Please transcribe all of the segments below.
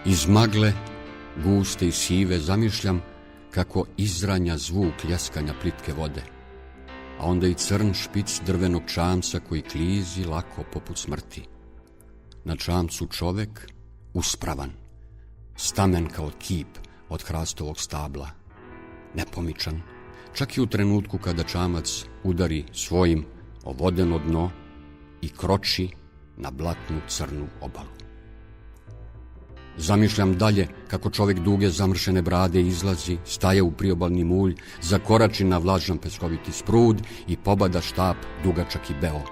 Iz magle, guste i sive, zamišljam kako izranja zvuk ljaskanja plitke vode, a onda i crn špic drvenog čamca koji klizi lako poput smrti. Na čamcu čovek, uspravan, stamen kao kip od hrastovog stabla, nepomičan, čak i u trenutku kada čamac udari svojim o vodeno dno i kroči na blatnu crnu obalu. Zamišljam dalje kako čovek duge zamršene brade izlazi, staje u priobalni mulj, zakorači na vlažan peskoviti sprud i pobada štap dugačak i beo,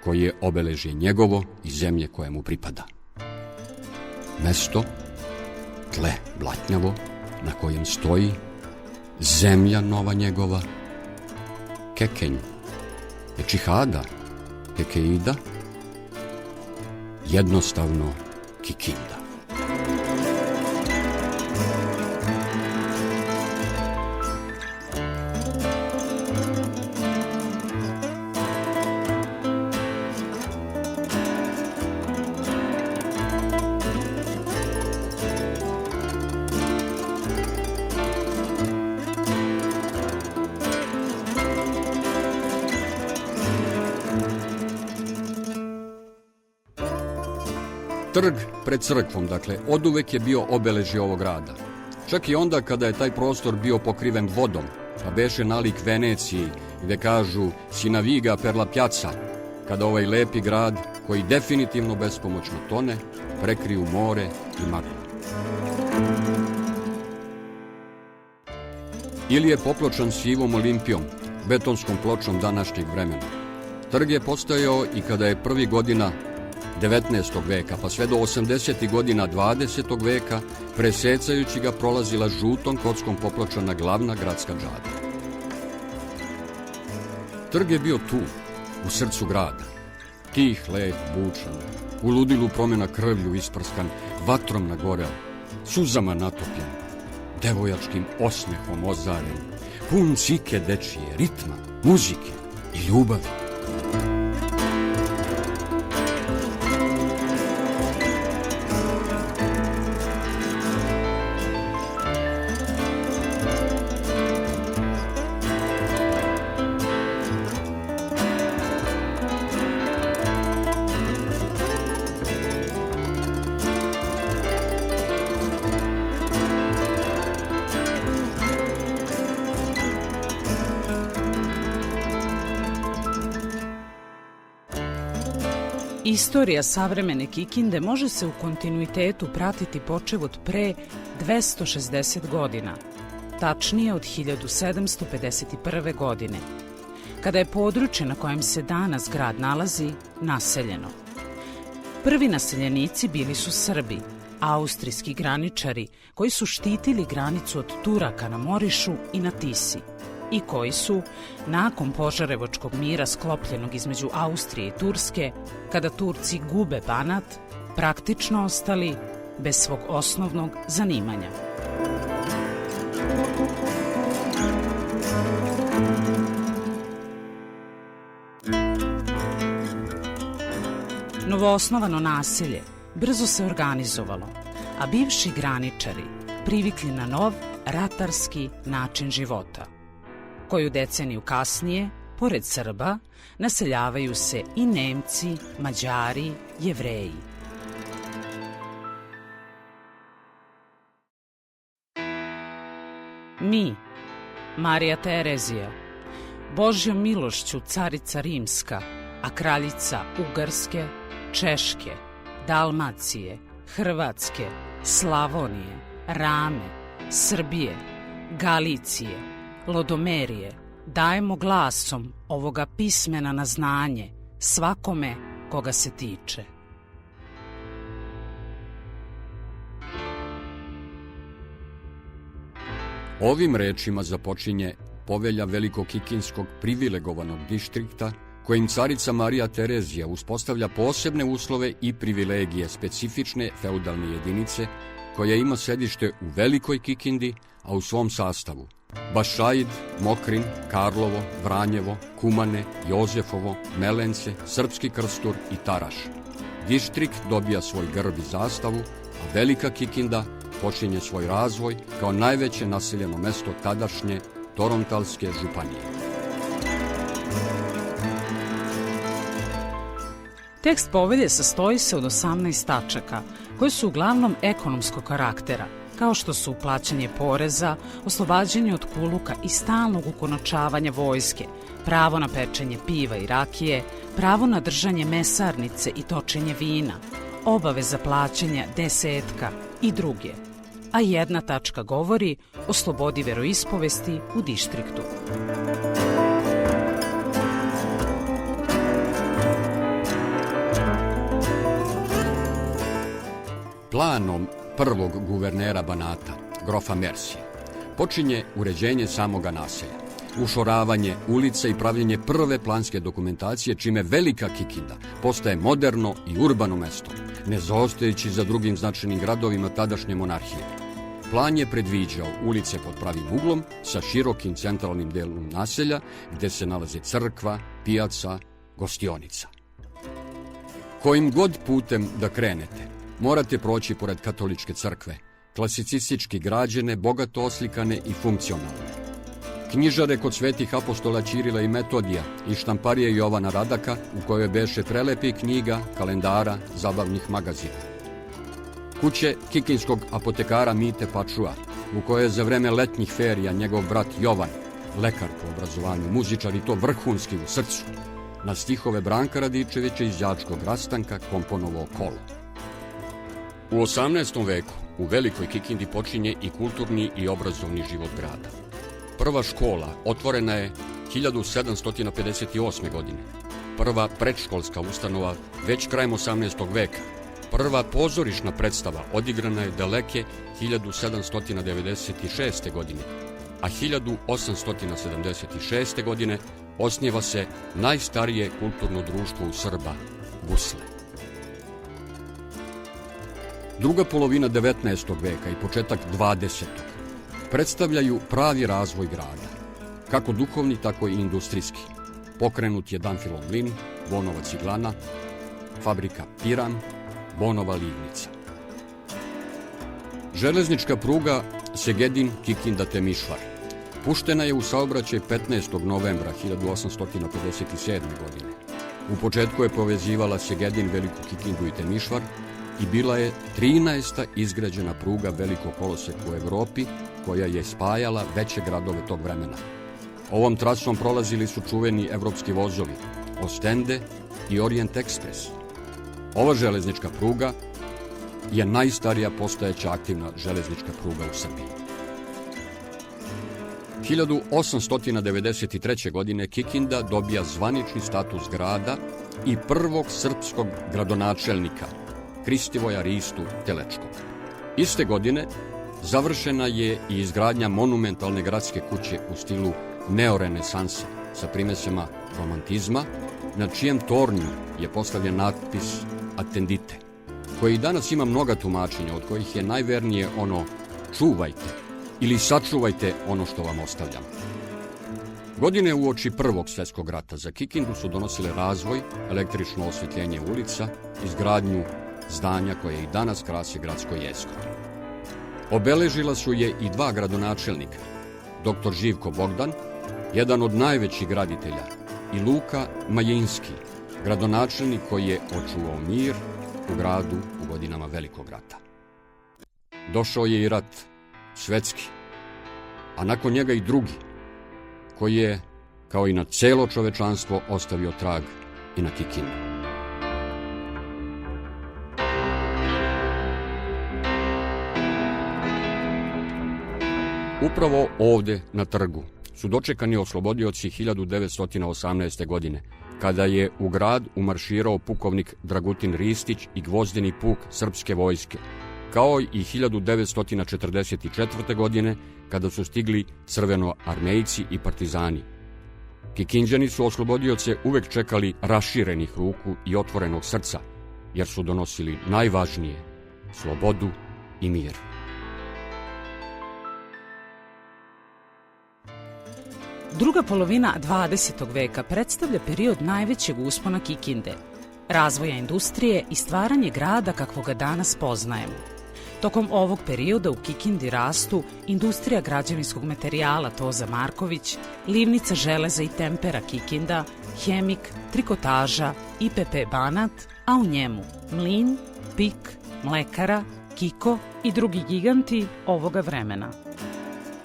koji je obeležje njegovo i zemlje koje mu pripada. Mesto, tle blatnjavo, na kojem stoji, zemlja nova njegova, Kekenj, Ečihada, Kekeida, jednostavno Kikinda. Trg pred crkvom, dakle, oduvek je bio obeležje ovog grada. Čak i onda kada je taj prostor bio pokriven vodom, pa beše nalik Veneciji, gde kažu si naviga per la piazza, kada ovaj lepi grad, koji definitivno bespomoćno tone, prekriju more i maglu. Ili je popločan sivom Olimpijom, betonskom pločom današnjeg vremena. Trg je postojao i kada je prvi godina 19. veka, pa sve do 80. godina 20. veka, presecajući ga prolazila žutom kockom popločana glavna gradska džada. Trg je bio tu, u srcu grada, tih, lep, bučan, u ludilu promjena krvlju isprskan, vatrom nagoreo, suzama natopljen, devojačkim osmehom ozaren, pun cike dečije, ritma, muzike i ljubavi. Istorija savremene Kikinde može se u kontinuitetu pratiti počev od pre 260 godina, tačnije od 1751. godine, kada je područje na kojem se danas grad nalazi naseljeno. Prvi naseljenici bili su Srbi, austrijski graničari koji su štitili granicu od Turaka na Morišu i na Tisi i koji su, nakon Požarevačkog mira sklopljenog između Austrije i Turske, kada Turci gube Banat, praktično ostali bez svog osnovnog zanimanja. Novoosnovano naselje brzo se organizovalo, a bivši graničari privikli na nov ratarski način života. Koju deceniju kasnije, pored Srba, naseljavaju se i Nemci, Mađari, Jevreji. Mi, Marija Terezija, Božjom milošću carica Rimska, a kraljica Ugarske, Češke, Dalmacije, Hrvatske, Slavonije, Rame, Srbije, Galicije, Lodomerije, dajemo glasom ovoga pismena na znanje svakome koga se tiče. Ovim rečima započinje povelja Velikokikinskog privilegovanog distrikta, kojim carica Marija Terezija uspostavlja posebne uslove i privilegije specifične feudalne jedinice, koja ima sedište u Velikoj Kikindi, a u svom sastavu Bašaid, Mokrin, Karlovo, Vranjevo, Kumane, Jozefovo, Melence, Srpski Krstur i Taraš. Distrikt dobija svoj grb i zastavu a Velika Kikinda počinje svoj razvoj kao najveće naseljeno mesto tadašnje Torontalske županije. Tekst povelje sastoji se od 18 tačaka, koje su uglavnom ekonomskog karaktera, kao što su plaćanje poreza, oslobađanje od kuluka i stalnog ukonačavanja vojske, pravo na pečenje piva i rakije, pravo na držanje mesarnice i točenje vina, obaveza plaćanja desetka i druge. A jedna tačka govori o slobodi veroispovesti u distriktu. Planom prvog guvernera Banata, grofa Mersije, počinje uređenje samoga naselja, ušoravanje ulica i pravljenje prve planske dokumentacije, čime Velika Kikinda postaje moderno i urbano mesto, ne zaostajući za drugim značajnim gradovima tadašnje monarhije. Plan je predviđao ulice pod pravim uglom sa širokim centralnim delom naselja gde se nalaze crkva, pijaca, gostionica. Kojim god putem da krenete, morate proći pored katoličke crkve, klasicistički građene, bogato oslikane i funkcionalne. Knjižare kod svetih apostola Ćirila i Metodija i štamparije Jovana Radaka, u kojoj beše prelepi knjiga, kalendara, zabavnih magazina. Kuće kikinskog apotekara Mite Pačua, u kojoj je za vreme letnjih ferija njegov brat Jovan, lekar po obrazovanju, muzičar i to vrhunski u srcu, na stihove Branka Radičevića iz Đačkog rastanka komponovao kolo. U 18. veku u Velikoj Kikindi počinje i kulturni i obrazovni život grada. Prva škola otvorena je 1758. godine. Prva predškolska ustanova već krajem 18. veka. Prva pozorišna predstava odigrana je daleke 1796. godine, a 1876. godine osniva se najstarije kulturno društvo u Srba, Gusle. Druga polovina 19. veka i početak 20. predstavljaju pravi razvoj grada, kako duhovni, tako i industrijski. Pokrenut je Danfilov mlin, Bonova ciglana, fabrika Piran, Bonova livnica. Železnička pruga Segedin-Kikinda-Temišvar puštena je u saobraćaj 15. novembra 1857. godine. U početku je povezivala Segedin, Veliku Kikindu i Temišvar i bila je 13. izgrađena pruga velikog koloseka u Evropi koja je spajala veće gradove tog vremena. Ovom trasom prolazili su čuveni evropski vozovi Ostende i Orient Express. Ova železnička pruga je najstarija postojeća aktivna železnička pruga u Srbiji. 1893. godine Kikinda dobija zvanični status grada i prvog srpskog gradonačelnika, Kristivoja Ristu Telečkog. Iste godine završena je i izgradnja monumentalne gradske kuće u stilu neorenesanse sa primesama romantizma, na čijem tornju je postavljen natpis Attendite, koji i danas ima mnoga tumačenja, od kojih je najvernije ono čuvajte ili sačuvajte ono što vam ostavljam. Godine uoči Prvog svjetskog rata za Kikindu su donosile razvoj, električno osvjetljenje ulica, izgradnju zdanja koje i danas krase gradsko jezgro. Obeležila su je i dva gradonačelnika, dr. Živko Bogdan, jedan od najvećih graditelja, i Luka Majinski, gradonačelnik koji je očuvao mir u gradu u godinama Velikog rata. Došao je i rat, svetski, a nakon njega i drugi, koji je, kao i na celo čovečanstvo, ostavio trag i na Kikindu. Upravo ovde, na trgu, su dočekani oslobodioci 1918. godine, kada je u grad umarširao pukovnik Dragutin Ristić i gvozdeni puk srpske vojske, kao i 1944. godine, kada su stigli crvenoarmejci i partizani. Kikinđani su oslobodioce uvek čekali raširenih ruku i otvorenog srca, jer su donosili najvažnije, slobodu i mir. Druga polovina 20. veka predstavlja period najvećeg uspona Kikinde, razvoja industrije i stvaranje grada kakvog ga danas poznajemo. Tokom ovog perioda u Kikindi rastu industrija građevinskog materijala Toza Marković, livnica železa i tempera Kikinda, Hemik, trikotaža, IPP Banat, a u njemu mlin, PIK, mlekara, Kiko i drugi giganti ovoga vremena.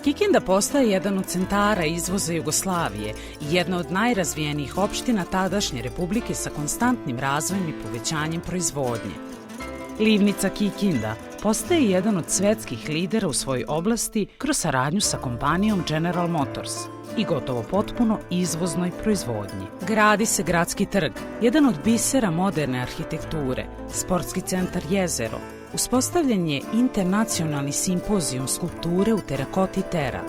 Kikinda postaje jedan od centara izvoza Jugoslavije i jedna od najrazvijenijih opština tadašnje republike sa konstantnim razvojem i povećanjem proizvodnje. Livnica Kikinda postaje jedan od svetskih lidera u svojoj oblasti kroz saradnju sa kompanijom General Motors i gotovo potpuno izvoznoj proizvodnji. Gradi se gradski trg, jedan od bisera moderne arhitekture, sportski centar Jezero, uspostavljen je internacionalni simpozijum skulpture u terakoti Tera.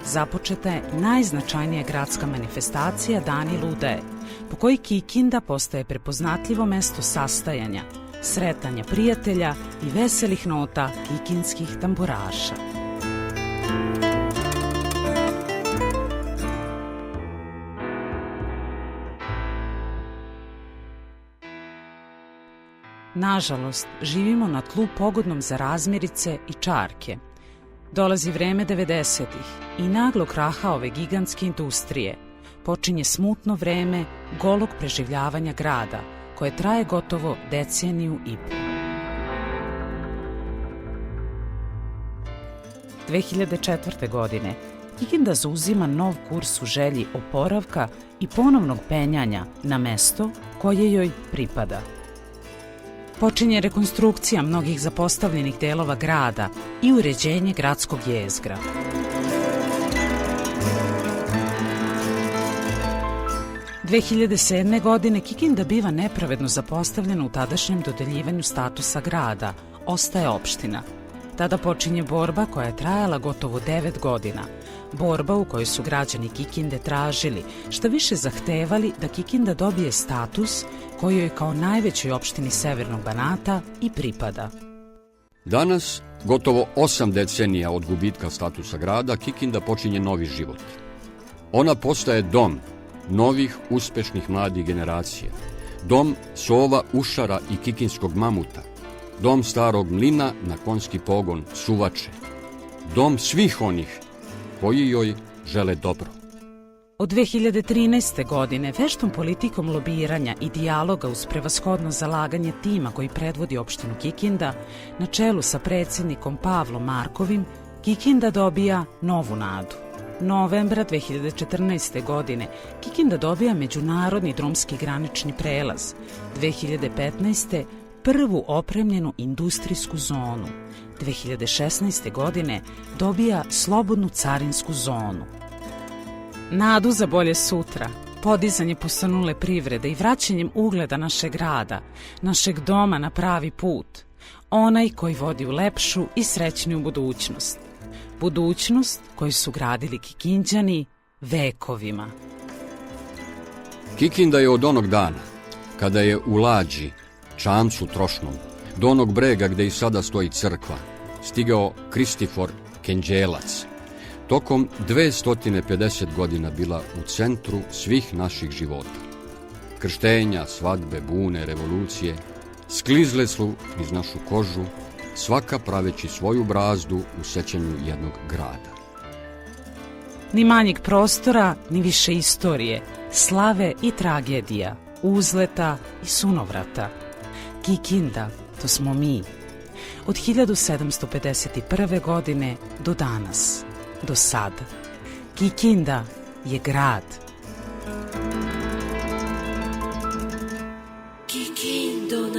Započeta je najznačajnija gradska manifestacija Dani Ludaje, po kojoj Kikinda postaje prepoznatljivo mesto sastajanja, sretanja prijatelja i veselih nota kikinskih tamburaša. Nažalost, živimo na tlu pogodnom za razmirice i čarke. Dolazi vreme 90-ih i naglog kraha ove gigantske industrije. Počinje smutno vreme golog preživljavanja grada, koje traje gotovo deceniju i po. 2004. godine Kikinda zauzima nov kurs u želji oporavka i ponovnog penjanja na mesto koje joj pripada. Počinje rekonstrukcija mnogih zapostavljenih delova grada i uređenje gradskog jezgra. – 2007. godine Kikinda biva nepravedno zapostavljena u tadašnjem dodeljivanju statusa grada, ostaje opština. Tada počinje borba koja je trajala gotovo 9 godina. Borba u kojoj su građani Kikinde tražili, šta više zahtevali da Kikinda dobije status koji joj kao najvećoj opštini Severnog Banata i pripada. Danas, gotovo 8 decenija od gubitka statusa grada, Kikinda počinje novi život. Ona postaje dom novih uspešnih mladih generacija, dom sova, ušara i kikinskog mamuta, dom starog mlina na konjski pogon Suvače, dom svih onih koji joj žele dobro. Od 2013. godine veštom politikom lobiranja i dijaloga uz prevashodno zalaganje tima koji predvodi opštinu Kikinda, na čelu sa predsjednikom Pavlom Markovim, Kikinda dobija novu nadu. Novembra 2014. godine Kikinda dobija međunarodni drumski granični prelaz, 2015. prvu opremljenu industrijsku zonu, 2016. godine dobija slobodnu carinsku zonu. Nadu za bolje sutra, podizanje posanule privrede i vraćanjem ugleda našeg grada, našeg doma na pravi put, onaj koji vodi u lepšu i srećniju budućnost. Budućnost koju su gradili Kikinđani vekovima. Kikinda je od onog dana, kada je u lađi, čamcu trošnom, do onog brega gde i sada stoji crkva, stigao Kristifor Kenđelac, tokom 250 godina bila u centru svih naših života. Krštenja, svadbe, bune, revolucije, sklizle su iz našu kožu, svaka praveći svoju brazdu u sećanju jednog grada. Ni manjeg prostora, ni više istorije, slave i tragedija, uzleta i sunovrata. Kikinda, to smo mi. Od 1751. godine do danas, do sada. Kikinda je grad. Kikindo